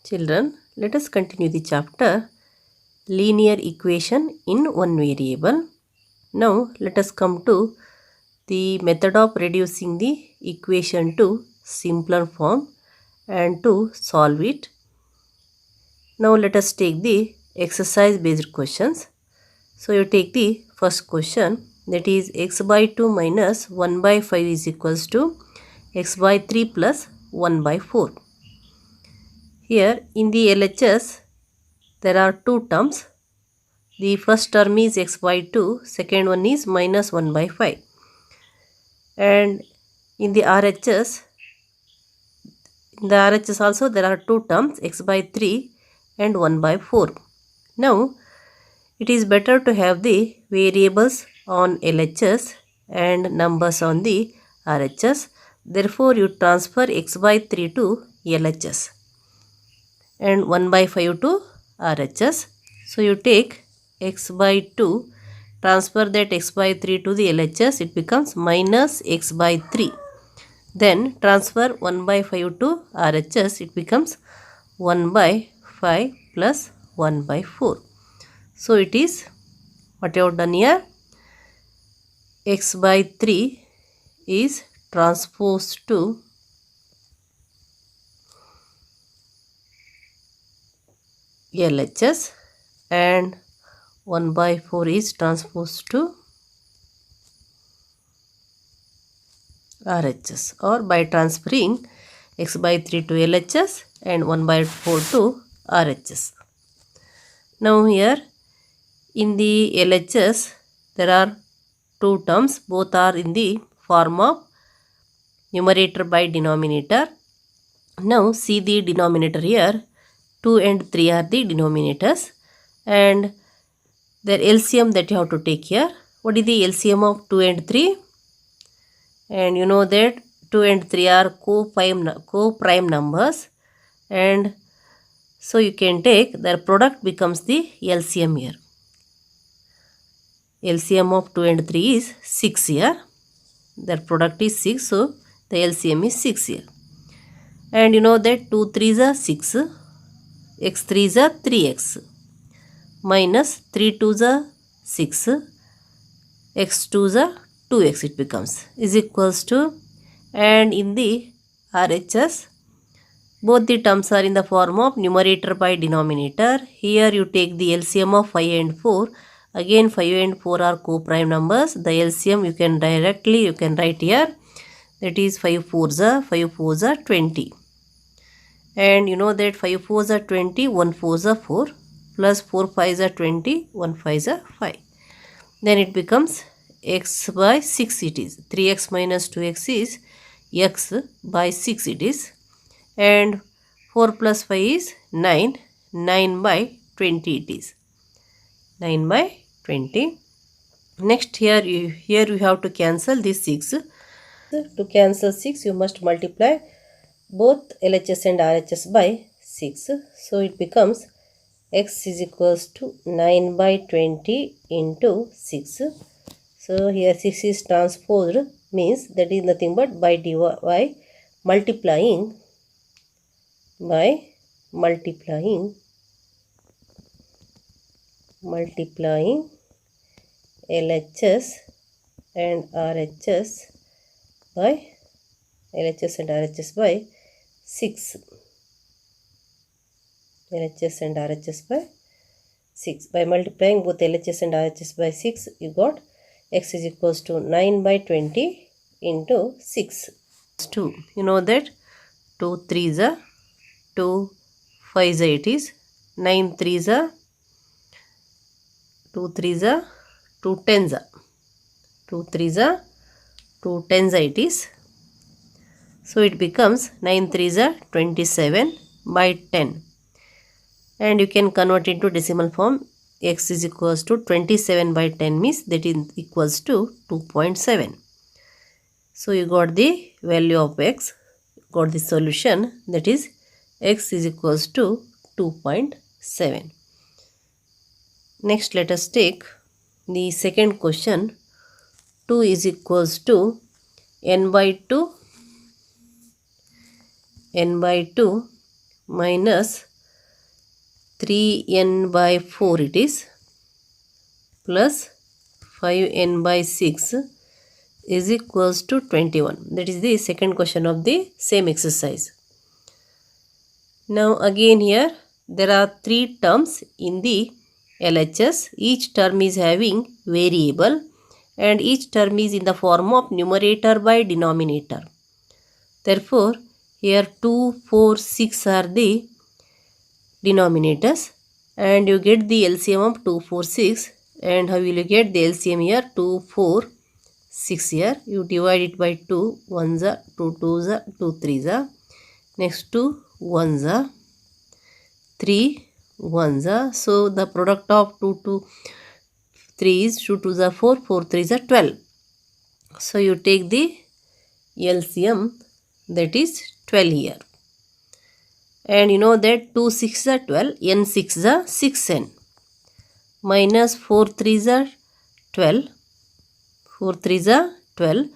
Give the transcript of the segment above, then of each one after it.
Children, let us continue the chapter Linear Equation in One Variable. Now let us come to the method of reducing the equation to simpler form and to solve it. Now let us take the exercise based questions. So you take the first question, that is x by 2 minus 1 by 5 is equals to x by 3 plus 1 by 4. Here in the LHS there are two terms. The first term is x by 2, second one is minus 1 by 5. And in the RHS also there are two terms, x by 3 and 1 by 4. Now it is better to have the variables on LHS and numbers on the RHS. Therefore you transfer x by 3 to LHS and 1 by 5 to RHS. So you take x by 2, transfer that x by 3 to the LHS, it becomes minus x by 3. Then transfer 1 by 5 to RHS, it becomes 1 by 5 plus 1 by 4. So it is, what you have done here, x by 3 is transposed to LHS and 1 by 4 is transposed to RHS, or by transferring x by 3 to LHS and 1 by 4 to RHS. Now here in the LHS there are two terms, both are in the form of numerator by denominator. Now see the denominator here, 2 and 3 are the denominators and their LCM that you have to take here. What is the LCM of 2 and 3? And you know that 2 and 3 are co-prime numbers, and so you can take their product becomes the LCM here. LCM of 2 and 3 is 6 here. Their product is 6, so the LCM is 6 here. And you know that 2 3s are 6, x 3s are 3x, minus 3 2s are 6, x 2s are 2x it becomes, is equals to, and in the RHS both the terms are in the form of numerator by denominator. Here you take the LCM of 5 and 4. Again 5 and 4 are co-prime numbers. The LCM you can write here, that is 5 4s are 20. And you know that 5 4s are 20, 1 4s are 4, plus 4 5s are 20, 1 5s are 5. Then it becomes x by 6 it is. 3x minus 2x is x by 6 it is. And 4 plus 5 is 9, 9 by 20 it is. 9 by 20. Next here you have to cancel this 6. To cancel 6 you must multiply both LHS and RHS by 6. So it becomes x is equals to 9 by 20 into 6. So here 6 is transposed, means that is nothing but by multiplying LHS and RHS by 6. LHS and RHS by 6. By multiplying both LHS and RHS by 6, you got x is equals to 9 by 20 into 6. 2. You know that 2 3s are 2 5s are it is. 9 3s are 2 3s are 2 10s are 2 3s are 2 10s are it is. So it becomes 9 3s are 27 by 10. And you can convert into decimal form. X is equals to 27 by 10 means that is equals to 2.7. So you got the value of x, got the solution, that is x is equals to 2.7. Next let us take the second question. 2 is equals to n by 2 minus 3n by 4 it is, plus 5n by 6 is equals to 21. That is the second question of the same exercise. Now again here there are 3 terms in the LHS. Each term is having variable and each term is in the form of numerator by denominator. Therefore, here 2, 4, 6 are the denominators and you get the LCM of 2, 4, 6. And how will you get the LCM here? 2, 4, 6 here. You divide it by 2, 1s are, 2 2s are, 2 3s are. Next 2 1s are, 3 1s are. So the product of 2 to 3 is 2 2s are 4, 4 3s are 12. So you take the LCM, that is 12 here. And you know that 2 6s are 12, n 6s are 6n. Minus 4 3s are 12, 4 3s are 12,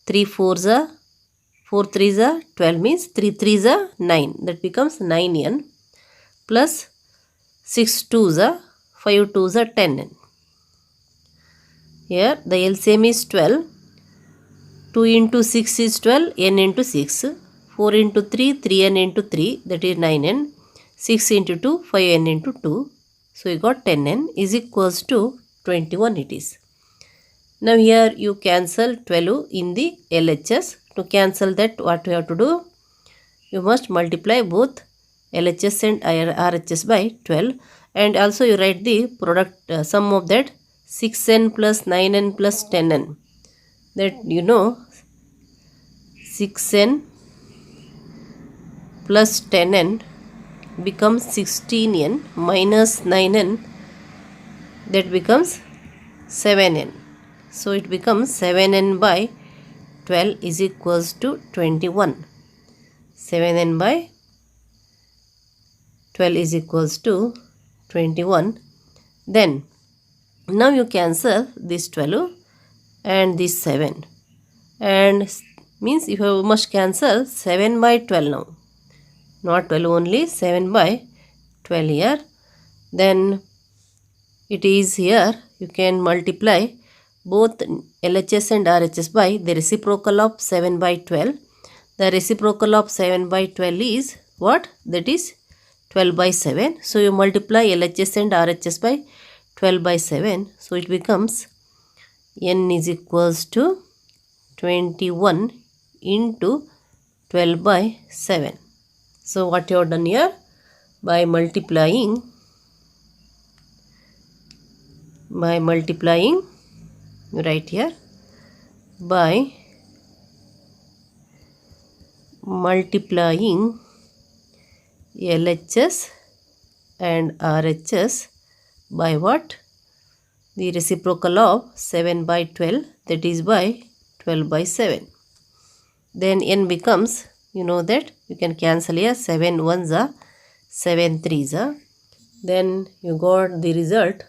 3 4s are 4 3s are 12 means 3 3s are 9, that becomes 9n, plus 6 2s are 5 2s are 10n. Here the LCM is 12, 2 into 6 is 12, n into 6, 4 into 3, 3n into 3, that is 9n, 6 into 2, 5n into 2. So you got 10n is equals to 21 it is. Now here you cancel 12 in the LHS. To cancel that, what you have to do? You must multiply both LHS and RHS by 12 and also you write the product sum of that 6n plus 9n plus 10n. That you know 6n plus 10n becomes 16n minus 9n, that becomes 7n. So it becomes 7n by 12 is equals to 21. 7n by 12 is equals to 21. Then now you cancel this 12 and this 7 and means you must cancel 7 by 12 now. Not 12 only, 7 by 12 here. Then it is here you can multiply both LHS and RHS by the reciprocal of 7 by 12. The reciprocal of 7 by 12 is what? That is 12 by 7. So you multiply LHS and RHS by 12 by 7. So it becomes n is equals to 21 into 12 by 7. So what you have done here? By multiplying right here, by multiplying LHS and RHS by what? The reciprocal of 7 by 12, that is by 12 by 7. Then n becomes, you know that you can cancel here, 7 1s are, 7 3s are. Then you got the result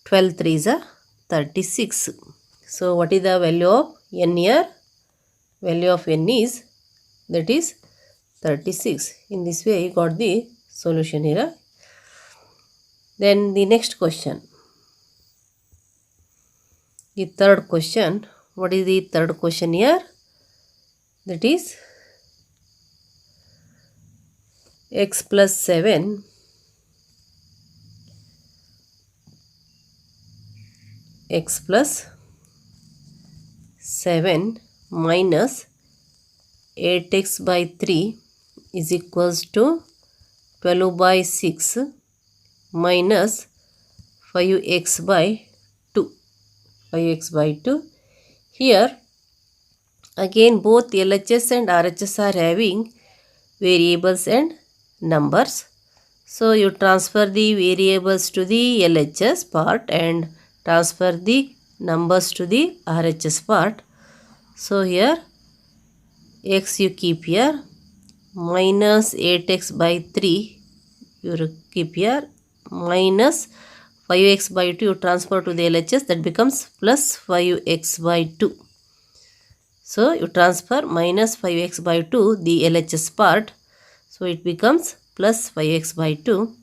12 3s are 36. So what is the value of n here? Value of n is, that is 36. In this way you got the solution here. Then the next question, the third question. What is the third question here? That is x plus 7 x plus 7 minus 8x by 3 is equals to 12 by 6 minus 5x by 2. 5x by 2. Here again both LHS and RHS are having variables and numbers. So you transfer the variables to the LHS part and transfer the numbers to the RHS part. So here x you keep here, minus 8x by 3 you keep here, minus 5x by 2 you transfer to the LHS, that becomes plus 5x by 2. So you transfer minus 5x by 2 the LHS part. So it becomes plus 5x by 2.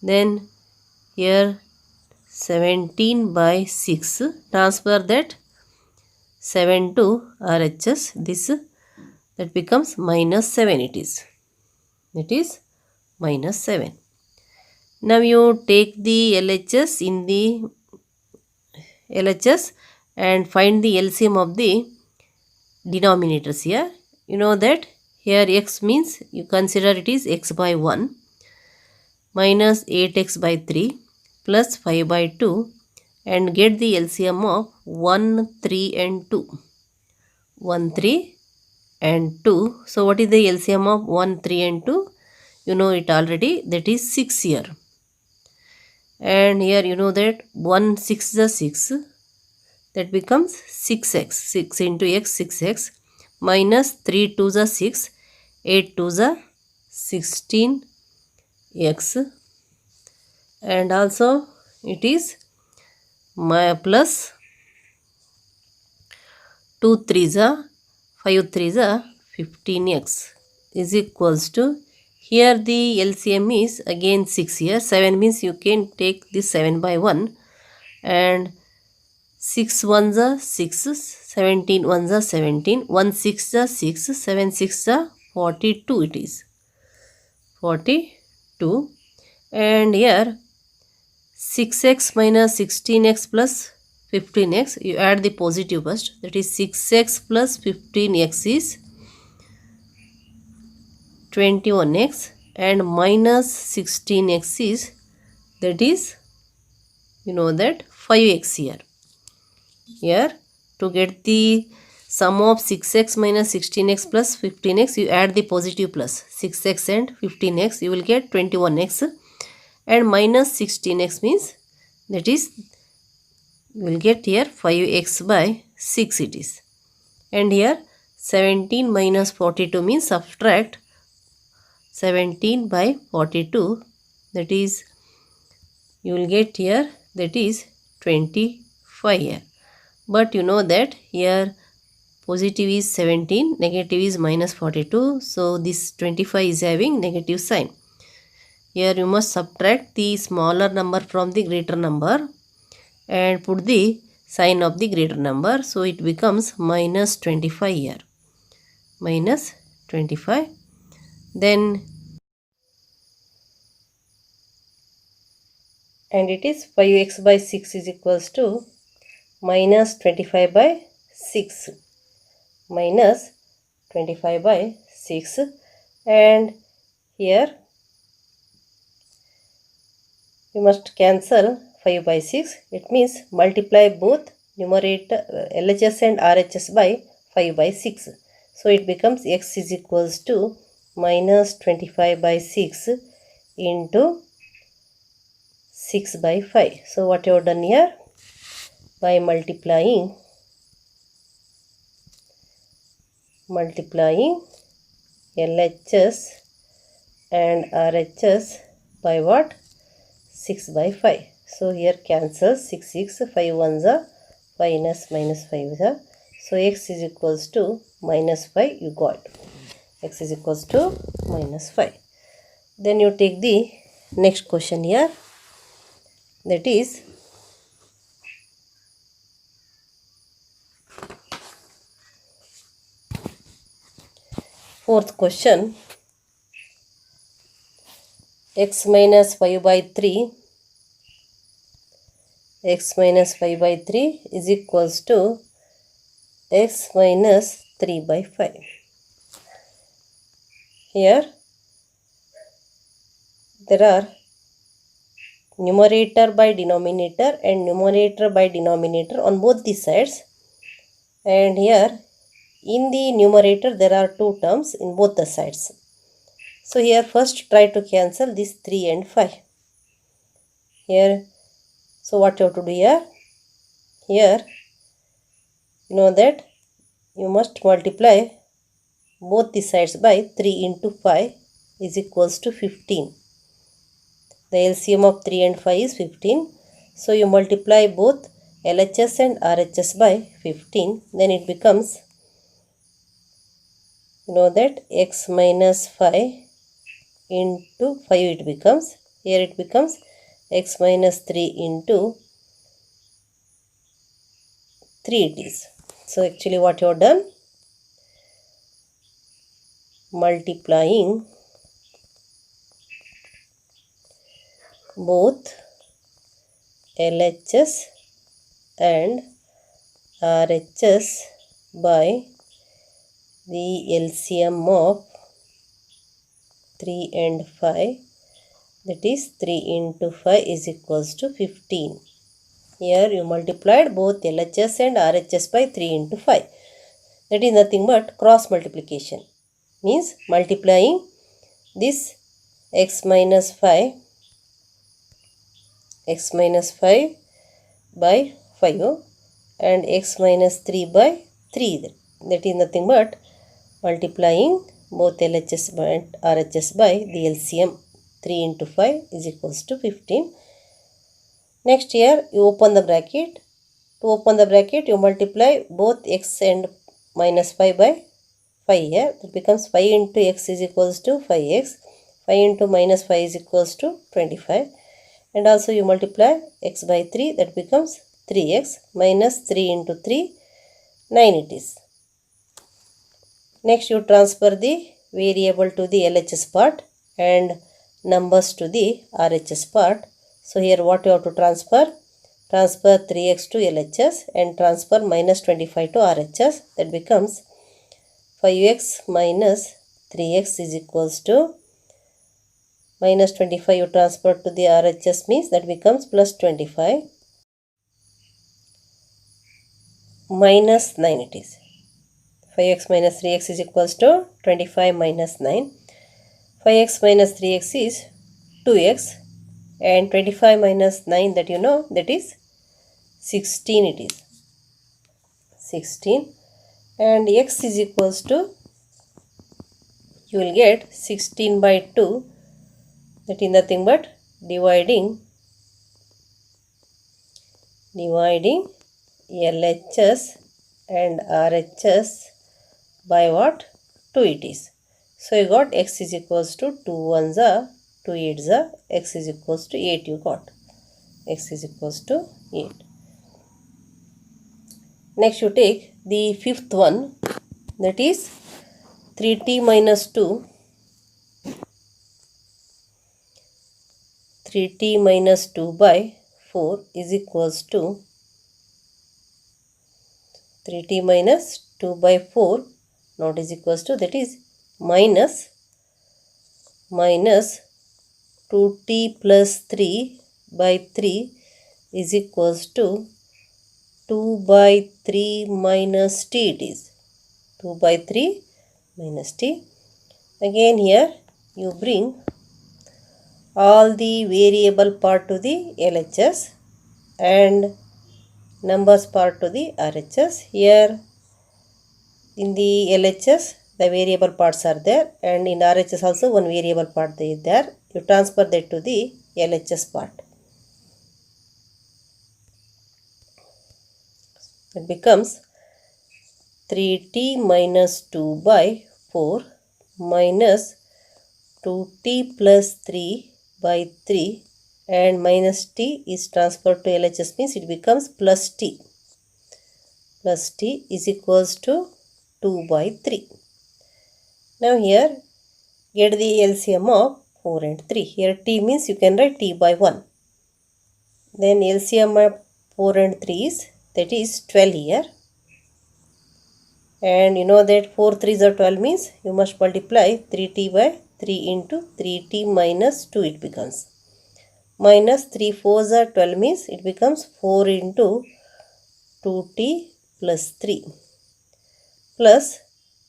Then here 17 by 6, transfer that 7 to RHS, this that becomes minus 7 it is. It is minus 7. Now you take the LHS in the LHS and find the LCM of the denominators here. You know that here x means you consider it is x by 1 minus 8x by 3 plus 5 by 2 and get the LCM of 1, 3 and 2. 1, 3 and 2. So what is the LCM of 1, 3 and 2? You know it already, that is 6 here. And here you know that 1, 6 is 6. That becomes 6x. 6 into x, 6x minus 3 2 is 6. 8 2 is 16x. And also it is plus 2 3 is 5 3 is 15x is equals to, here the LCM is again 6 here. 7 means you can take this 7 by 1 and 6 1s are 6, 17 1s are 17, 1 6 are 6, 7 6 are 42 it is. 42. And here 6x minus 16x plus 15x, you add the positive first, that is 6x plus 15x is 21x and minus 16x is, that is you know that 5x here. Here to get the sum of 6x minus 16x plus 15x, you add the positive plus 6x and 15x, you will get 21x and minus 16x means, that is you will get here 5x by 6 it is. And here 17 minus 42 means subtract 17 by 42, that is you will get here, that is 25 here. But you know that here positive is 17, negative is minus 42, so this 25 is having negative sign. Here you must subtract the smaller number from the greater number and put the sign of the greater number, so it becomes minus 25 here. Minus 25. Then and it is 5x by 6 is equals to minus 25 by 6. Minus 25 by 6. And here you must cancel 5 by 6. It means multiply both numerator LHS and RHS by 5 by 6. So it becomes x is equals to minus 25 by 6 into 6 by 5. So what you have done here? By multiplying LHS and RHS by what? 6 by 5. So here cancel 6 6, 5 1s are minus 5 are. So x is equals to minus 5 you got. X is equals to minus 5. Then you take the next question here. That is fourth question. X minus 5 by 3. X minus 5 by 3 is equals to x minus 3 by 5. Here there are numerator by denominator and numerator by denominator on both the sides. And here in the numerator there are two terms in both the sides. So here first try to cancel this 3 and 5. Here, so what you have to do here? Here you know that you must multiply both the sides by 3 into 5 is equals to 15. The LCM of 3 and 5 is 15. So you multiply both LHS and RHS by 15. Then it becomes, you know that x minus 5 into 5 it becomes. Here it becomes x minus 3 into 3 it is. So actually what you have done, multiplying both LHS and RHS by the LCM of 3 and 5, that is 3 into 5 is equals to 15. Here you multiplied both LHS and RHS by 3 into 5. That is nothing but cross multiplication. Means multiplying this x minus 5 by 5 and x minus 3 by 3. That is nothing but multiplying both LHS and RHS by the LCM 3 into 5 is equals to 15. Next here you open the bracket. To open the bracket you multiply both x and minus 5 by 5 here. It becomes 5 into x is equals to 5x. 5 into minus 5 is equals to 25. And also you multiply x by 3, that becomes 3x minus 3 into 3, 9 it is. Next you transfer the variable to the LHS part and numbers to the RHS part. So here what you have to transfer? Transfer 3x to LHS and transfer minus 25 to RHS. That becomes 5x minus 3x is equals to minus 25 you transfer to the RHS means that becomes plus 25 minus 9 it is. 5x minus 3x is equals to 25 minus 9. 5x minus 3x is 2x and 25 minus 9 that you know, that is 16 it is. 16 and x is equals to, you will get 16 by 2, that is nothing but dividing LHS and RHS by what? 2 it is. So you got x is equals to 2 ones are 2 8s are, x is equals to 8 you got. X is equals to 8. Next you take the fifth one, that is 3t minus 2. 3t minus 2 by 4 is equals to 3t minus 2 by 4 not is equals to, that is minus 2t plus 3 by 3 is equals to 2 by 3 minus t it is. 2 by 3 minus t. Again here you bring all the variable part to the LHS and numbers part to the RHS. Here in the LHS the variable parts are there and in RHS also one variable part is there. You transfer that to the LHS part. It becomes 3t minus 2 by 4 minus 2t plus 3 by 3 and minus t is transferred to LHS means it becomes plus t. Plus t is equals to 2 by 3. Now here get the LCM of 4 and 3. Here t means you can write t by 1. Then LCM of 4 and 3 is, that is 12 here. And you know that 4 3s are 12 means you must multiply 3t by 3 into 3t minus 2 it becomes. Minus 3 4s are 12 means it becomes 4 into 2t plus 3 plus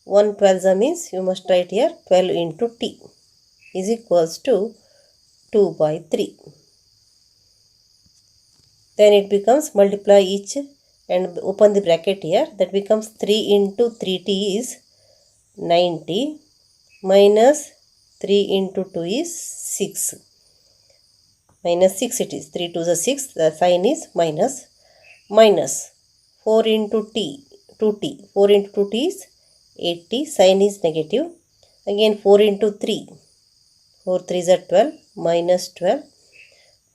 1 12s means you must write here 12 into t is equals to 2 by 3. Then it becomes multiply each and open the bracket here, that becomes 3 into 3t is 90 minus 3 into 2 is 6. Minus 6 it is, 3 to the 6, the sign is minus. Minus 4 into t, 2t, 4 into 2t is 8t, sign is negative. Again 4 into 3 4 3s are 12 minus 12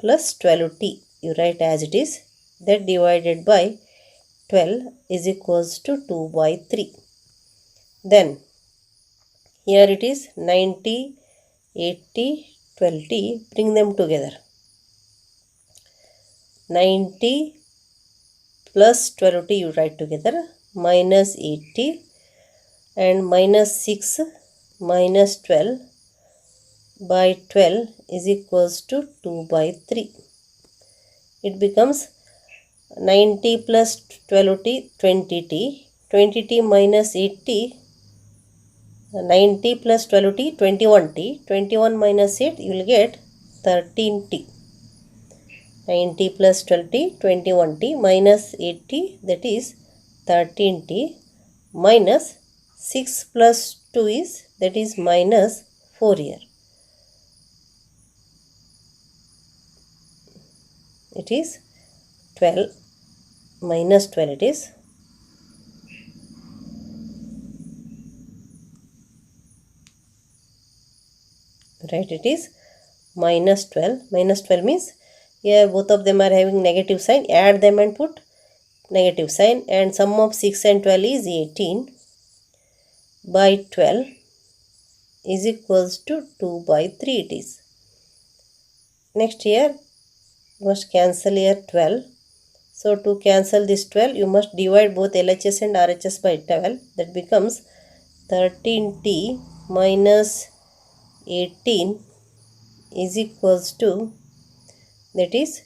plus 12t. You write as it is. That divided by 12 is equals to 2 by 3. Then here it is 90, 80, 12t. Bring them together. 90 plus 12t you write together, minus 80 and minus 6 minus 12 by 12 is equals to 2 by 3. It becomes 90 plus 12t, 20t, 20t minus 80, 90 plus 12t, 21t, 21 minus 8 you will get 13t. 90 plus 12t, 21t minus 80, that is 13t, minus 6 plus 2 is, that is minus 4 here. It is 12 minus 12 it is. Right, it is minus 12. Minus 12 means here both of them are having negative sign. Add them and put negative sign, and sum of 6 and 12 is 18 by 12 is equals to 2 by 3 it is. Next here you must cancel here 12. So to cancel this 12 you must divide both LHS and RHS by 12. That becomes 13t minus 18 is equals to, that is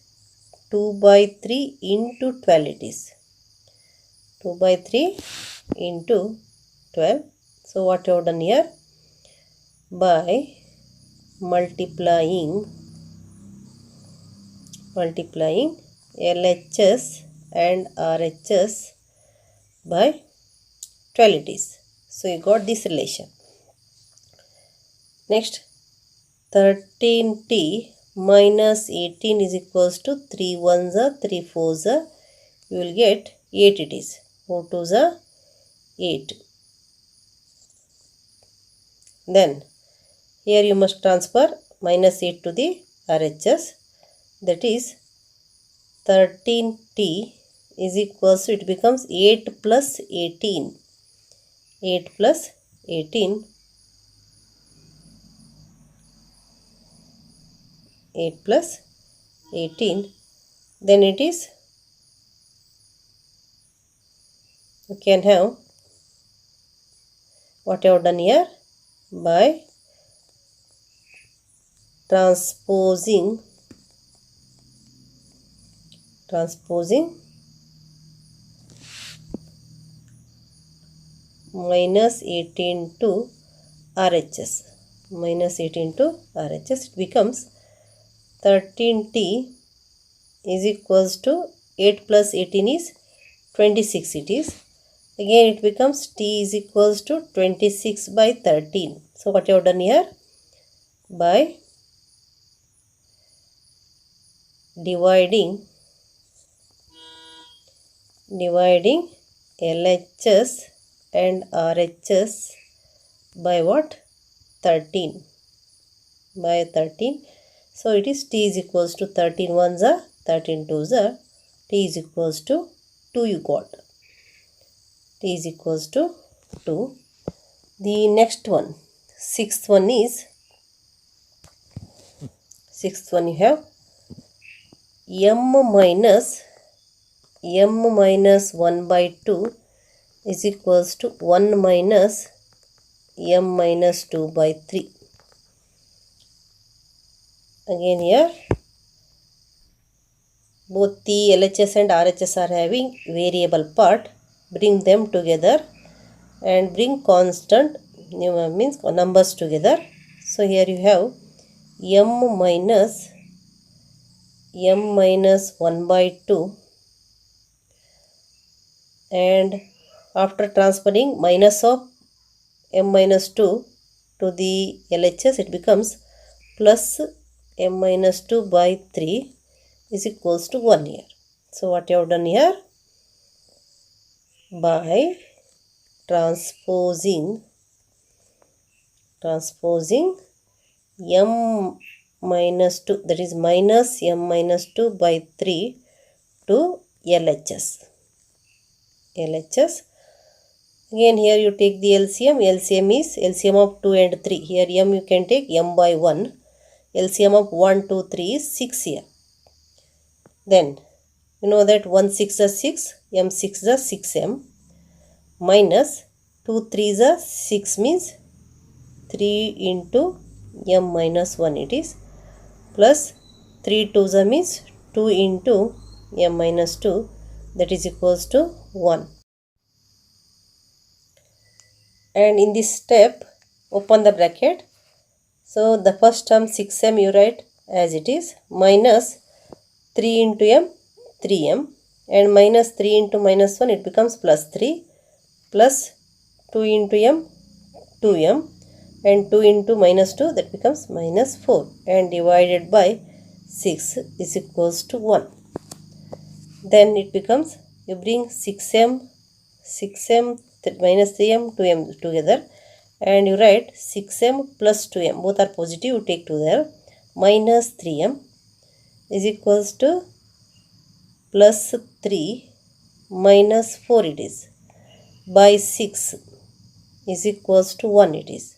2 by 3 into 12 it is. 2 by 3 into 12. So what you have done here? By multiplying LHS and RHS by 12 it is. So you got this relation. Next, 13t minus 18 is equals to 3 1s are 3 4s are, you will get 8 it is. 4 2s are 8. Then here you must transfer minus 8 to the RHS, that is 13t is equals to, it becomes 8 plus 18. 8 plus 18. 8 plus 18. Then it is, you can have what I have done here, by transposing minus 18 to RHS. Minus 18 to RHS, it becomes 13t is equals to 8 plus 18 is 26 it is. Again it becomes t is equals to 26 by 13. So what you have done here? By dividing LHS and RHS by what? 13. By 13. So it is t is equals to 13 1s are, 13 2s are, t is equals to 2 you got. T is equals to 2. The next one, sixth one you have m minus 1 by 2 is equals to 1 minus m minus 2 by 3. Again here both the LHS and RHS are having variable part. Bring them together and bring constant, means numbers together. So here you have m minus 1 by 2, and after transferring minus of m minus 2 to the LHS, it becomes plus m minus 2 by 3 is equals to 1 here. So what you have done here? By transposing m minus 2, that is minus m minus 2 by 3 to LHS. LHS. Again here you take the LCM. LCM is LCM of 2 and 3. Here m you can take m by 1. LCM of 1, 2, 3 is 6 here. Then you know that 1 6 is 6, m 6 is 6m, minus 2 3 is 6 means 3 into m minus 1 it is, plus 3 2 means 2 into m minus 2, that is equals to 1. And in this step, open the bracket. So the first term 6m you write as it is, minus 3 into m 3m, and minus 3 into minus 1 it becomes plus 3, plus 2 into m 2m, and 2 into minus 2 that becomes minus 4, and divided by 6 is equals to 1. Then it becomes, you bring 6m minus 3m 2m together, and you write 6m plus 2m, both are positive, you take together, minus 3m is equals to plus 3 minus 4 it is, by 6 is equals to 1 it is.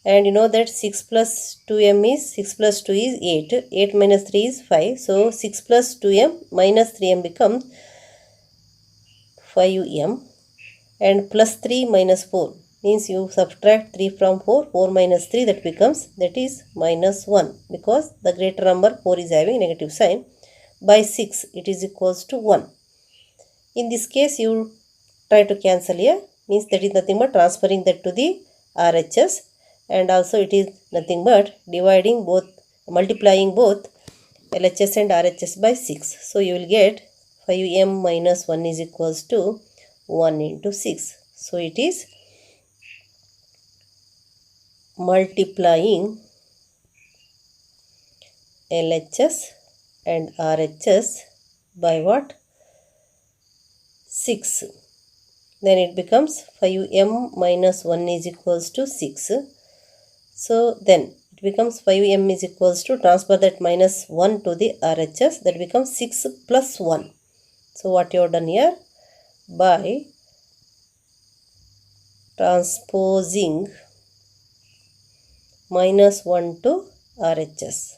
And you know that 6 plus 2m is, 6 plus 2 is 8, 8 minus 3 is 5, so 6 plus 2m minus 3m becomes 5m, and plus 3 minus 4 means you subtract 3 from 4, 4 minus 3 that becomes, that is minus 1, because the greater number 4 is having negative sign, by 6 it is equals to 1. In this case you try to cancel here, means that is nothing but transferring that to the RHS, and also it is nothing but dividing both, multiplying both LHS and RHS by 6. So you will get 5m minus 1 is equals to 1 into 6. So it is multiplying LHS and RHS by what? 6. Then it becomes 5m minus 1 is equals to 6. So then it becomes 5m is equals to, transfer that minus 1 to the RHS, that becomes 6 plus 1. So what you have done here? By transposing minus 1 to RHS.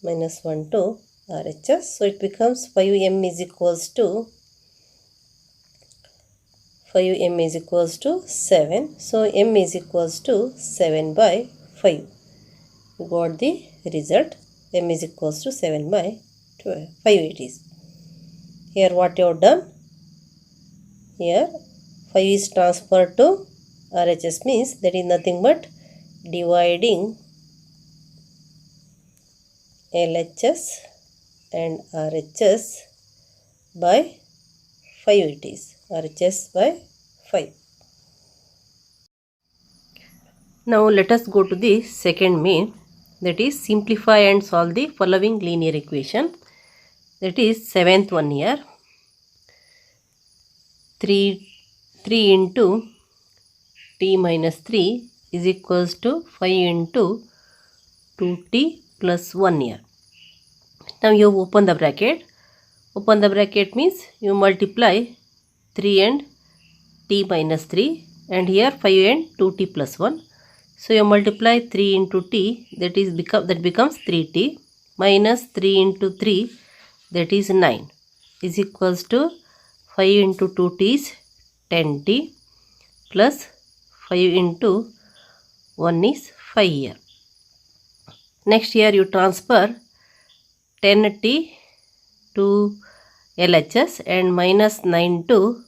Minus 1 to RHS. So it becomes 5m is equals to 7. So m is equals to 7 by 5. You got the result. M is equals to 7 by 5 it is. Here what you have done? Here 5 is transferred to RHS, means that is nothing but dividing LHS and RHS by 5 it is. RHS by 5. Now let us go to the second main, that is simplify and solve the following linear equation. That is 7th one here. 3 into t minus 3 is equals to 5 into 2t plus 1 here. Now you open the bracket. Open the bracket means you multiply 3 and t minus 3, and here 5 and 2t plus 1. So you multiply 3 into t, that becomes 3t, minus 3 into 3, that is 9, is equals to 5 into 2t is 10t, plus 5 into 1 is 5 here. Next here you transfer 10t to LHS and minus 9 to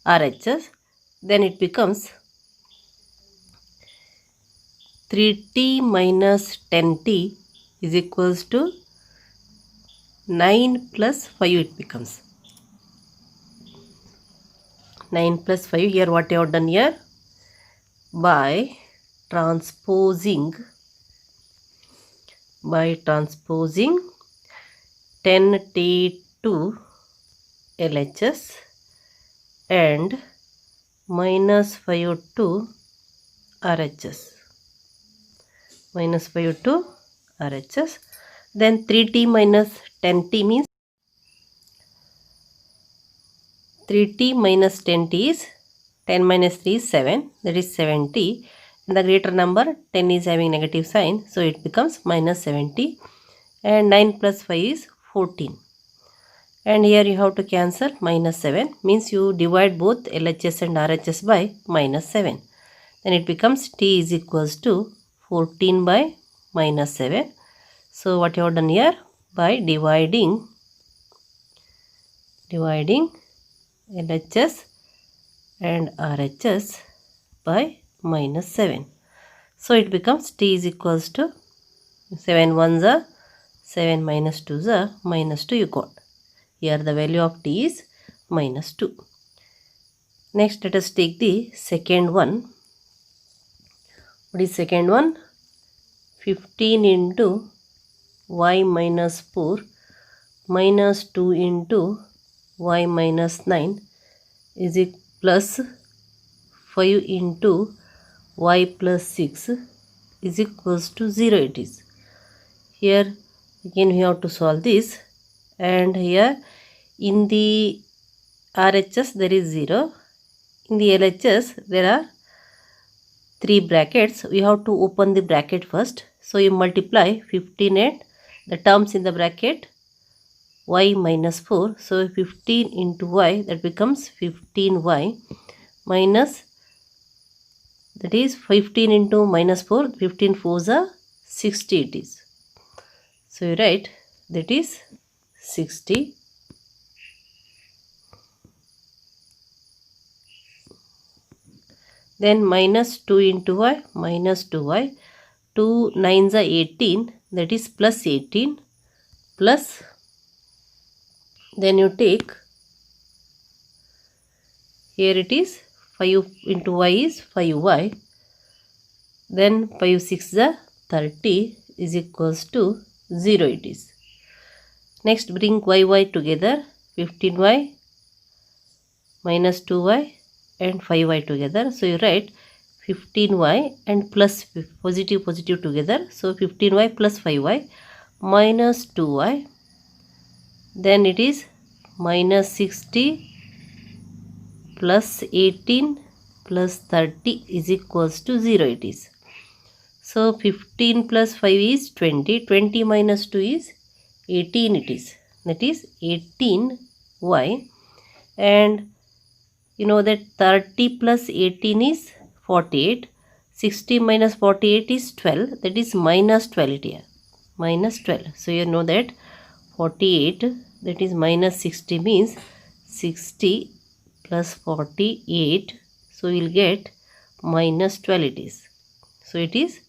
RHS. Then it becomes 3t minus 10t is equals to 9 plus 5 it becomes. 9 plus 5, here what you have done here? By transposing 10t to LHS and minus 5 to RHS. minus 5 to RHS. Then 3t minus 10t means 3t minus 10t is 10 minus 3 is 7, that is 7t. And the greater number 10 is having negative sign, so it becomes minus 70. And 9 plus 5 is 14. And here you have to cancel minus 7, means you divide both LHS and RHS by minus 7. Then it becomes t is equals to 14 by minus 7. So what you have done here, by dividing LHS and RHS by minus 7. So it becomes t is equals to 7 ones are 7 minus 2s are minus 2 you got. Here the value of t is minus 2. Next let us take the second one. What is second one? 15 into y minus 4 minus 2 into y minus 9 is plus 5 into y plus 6 is equals to 0 it is. Here again we have to solve this, and here in the RHS there is 0, in the LHS there are 3 brackets. We have to open the bracket first. So you multiply 15 and the terms in the bracket y minus 4. So 15 into y, that becomes 15y minus, that is 15 into minus 4, 15 4s are 60 it is. So you write that is 60. Then minus 2 into y, minus 2y, 2 9s are 18, that is plus 18, plus, then you take, here it is 5 into y is 5y, then 5 6 are 30 is equals to 0 it is. Next bring y together, 15y minus 2y and 5y together. So you write 15y and plus positive together. So 15y plus 5y minus 2y. Then it is minus 60 plus 18 plus 30 is equals to 0 it is. So 15 plus 5 is 20. 20 minus 2 is 18 it is. That is 18y. And you know that 30 plus 18 is 48. 60 minus 48 is 12. That is minus 12 here. Minus 12. So you know that 48, that is minus 60 means 60 plus 48. So we will get minus 12 it is. So it is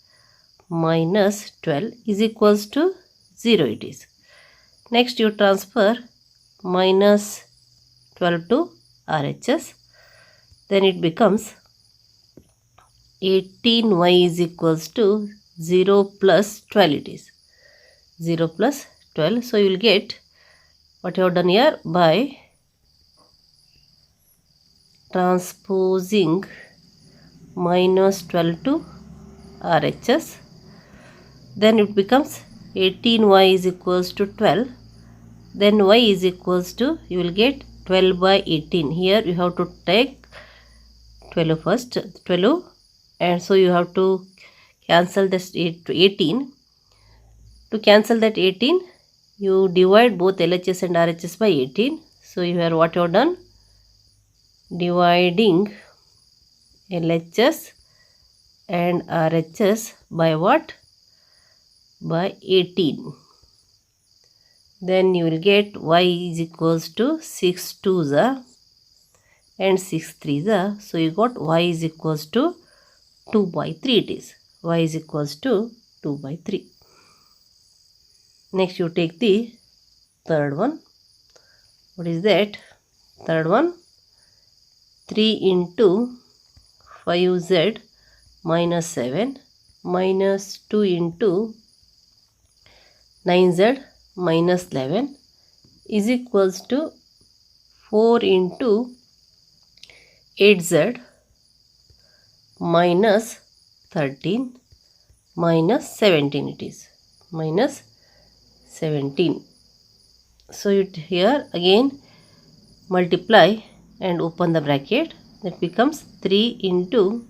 minus 12 is equals to 0 it is. Next you transfer minus 12 to RHS. Then it becomes 18y is equals to 0 plus 12 it is. 0 plus 12. So you will get what you have done here by transposing minus 12 to RHS. Then it becomes 18y is equals to 12. Then y is equals to, you will get 12 by 18. Here you have to take 12 first, 12, and so you have to cancel this 18. To cancel that 18, you divide both LHS and RHS by 18. So here what you have done, dividing LHS and RHS by what? By 18. Then you will get y is equals to 6 2s are and 6 3s are. So you got y is equals to 2 by 3 it is. Y is equals to 2 by 3. Next you take the third one. What is that? Third one, 3 into 5z minus 7 minus 2 into 9z minus 11 is equals to 4 into 8z minus 13 minus 17 it is. Minus 17. So here again multiply and open the bracket. That becomes 3 into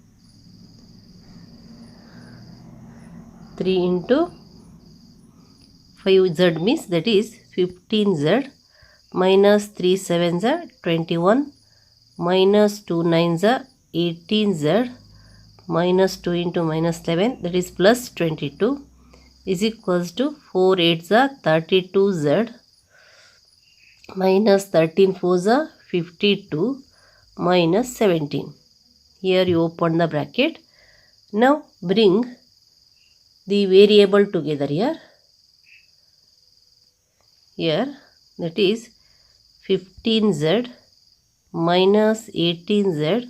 5z means that is 15z, minus 3 7s are 21, minus 2 9s are 18z, minus 2 into minus 11 that is plus 22 is equals to 4 8s are 32z, minus 13 4s are 52, minus 17. Here you open the bracket. Now bring the variable together here. Here that is 15z minus 18z.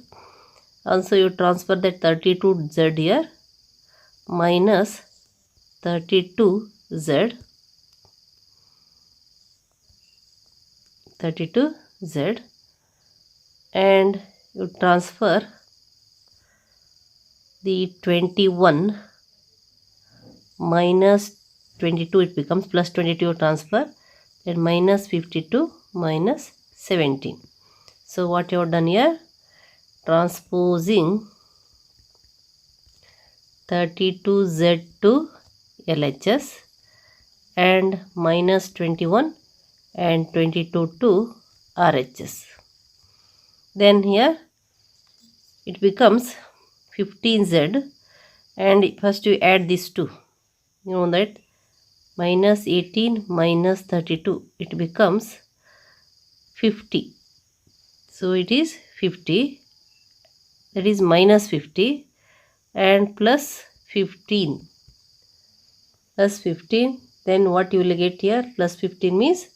Also you transfer that 32z here, minus 32z, and you transfer the 21 minus 22, it becomes plus 22 transfer, then minus 52 minus 17. So what you have done here, transposing 32z to LHS and minus 21 and 22 to RHS. Then here it becomes 15z, and first you add these two. You know that minus 18 minus 32, it becomes 50. So it is 50, that is minus 50, and plus 15. Plus 15, then what you will get here? Plus 15 means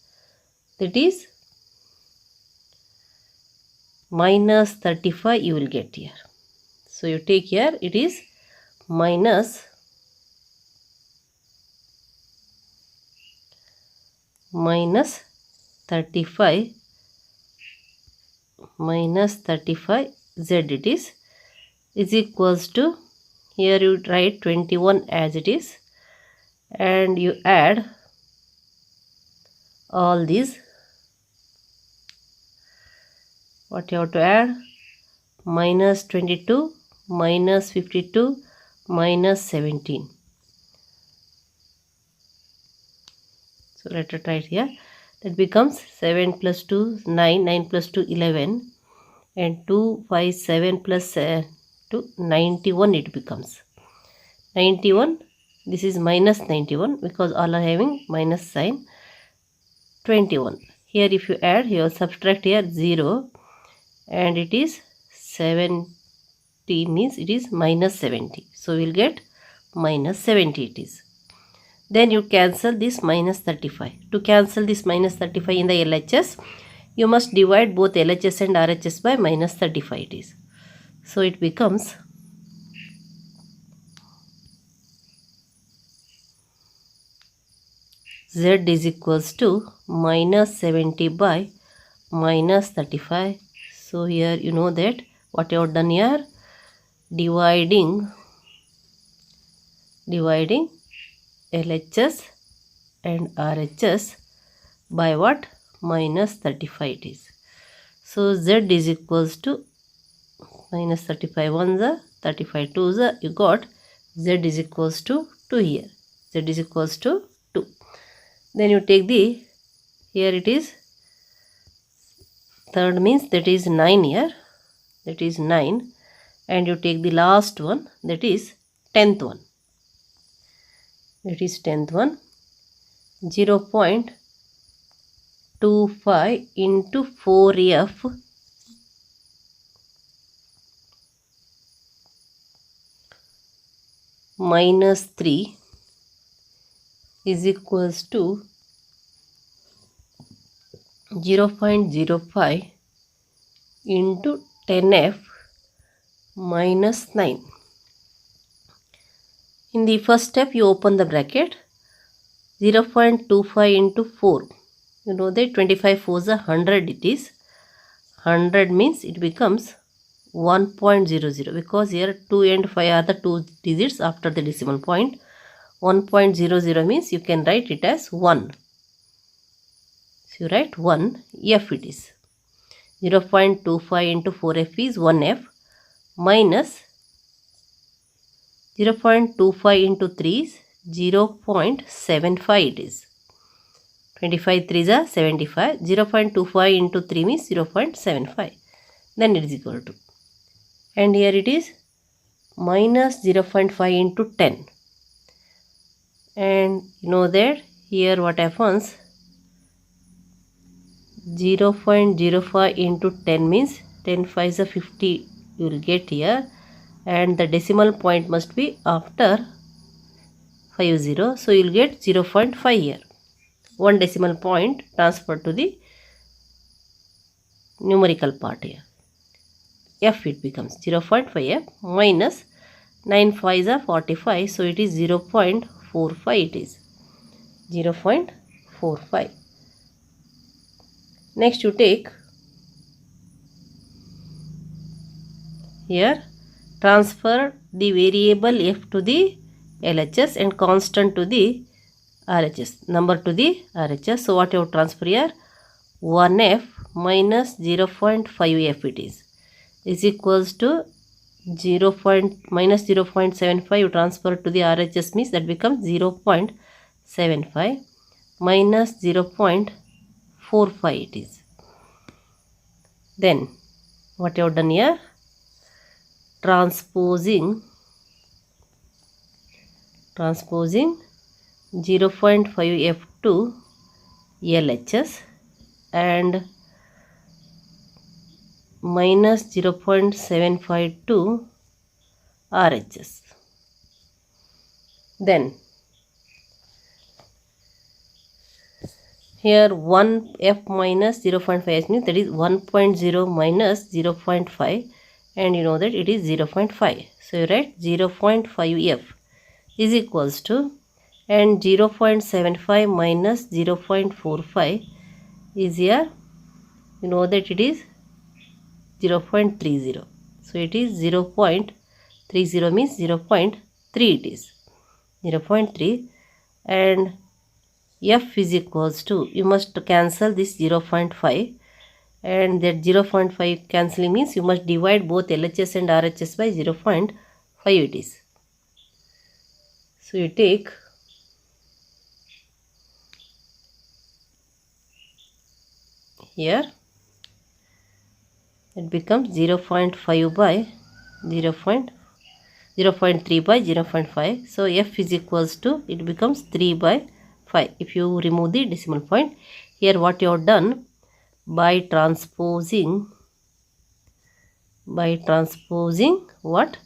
that is minus 35 you will get here. So you take here, it is minus 35 z it is equals to, here you write 21 as it is, and you add all these. What you have to add? Minus 22 minus 52 minus 17. So let us write here. That becomes 7 plus 2 9, 9 plus 2 11, and 2 5 7 plus 2 91 it becomes. 91, this is minus 91 because all are having minus sign. 21. Here if you add, here subtract here 0, and it is 70 means it is minus 70. So we will get minus 70 it is. Then you cancel this minus 35. To cancel this minus 35 in the LHS, you must divide both LHS and RHS by minus 35 it is. So it becomes Z is equals to minus 70 by minus 35. So here you know that what you have done here, dividing LHS and RHS by what? Minus 35 it is. So Z is equals to minus 35 ones are 35 twos are, you got Z is equals to 2 here. Z is equals to 2. Then you take the, here it is third means that is 9 here, that is 9, and you take the last one, that is 10th one. That is 10th one, 0.25 into 4f minus 3 is equals to 0.05 into 10f minus 9. In the first step, you open the bracket. 0.25 into 4. You know that 25 4s are 100 it is. 100 means it becomes 1.00, because here 2 and 5 are the two digits after the decimal point. 1.00 means you can write it as 1. So you write 1 F it is. 0.25 into 4F is 1F minus 0.25 into 3 is 0.75 it is. 25 3s are 75. 0.25 into 3 means 0.75. Then it is equal to. And here it is minus 0.5 into 10. And you know that here what happens, 0.05 into 10 means 10 5 is a 50 you will get here, and the decimal point must be after 50, so you will get 0.5 here. One decimal point transferred to the numerical part here. F it becomes 0.5F minus 9 5s are 45, so it is 0.45 it is. 0.45. Next you take here, transfer the variable F to the LHS and constant to the RHS, number to the RHS. So what you have transfer here, 1F minus 0.5F it is equals to minus 0.75 you transfer to the RHS means that becomes 0.75 minus 0.45 it is. Then what you have done here, transposing 0.5F to LHS and minus 0.75 to RHS. Then here 1F minus 0.5 means that is 1.0 minus 0.5, and you know that it is 0.5. So you write 0.5F is equals to, and 0.75 minus 0.45 is here, you know that it is 0.30. So it is 0.30 means 0.3 it is. 0.3, and F is equals to, you must cancel this 0.5, and that 0.5 cancelling means you must divide both LHS and RHS by 0.5 it is. So you take here, it becomes 0.5 by 0.3 by 0.5. So F is equals to, it becomes 3 by 5 if you remove the decimal point. Here what you have done, by transposing what,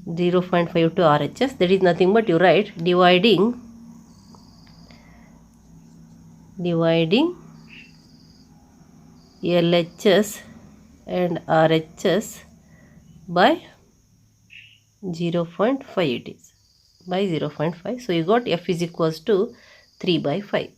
0.5 to RHS, that is nothing but you write dividing LHS and RHS by 0.5 it is, by 0.5. So you got F is equals to 3 by 5.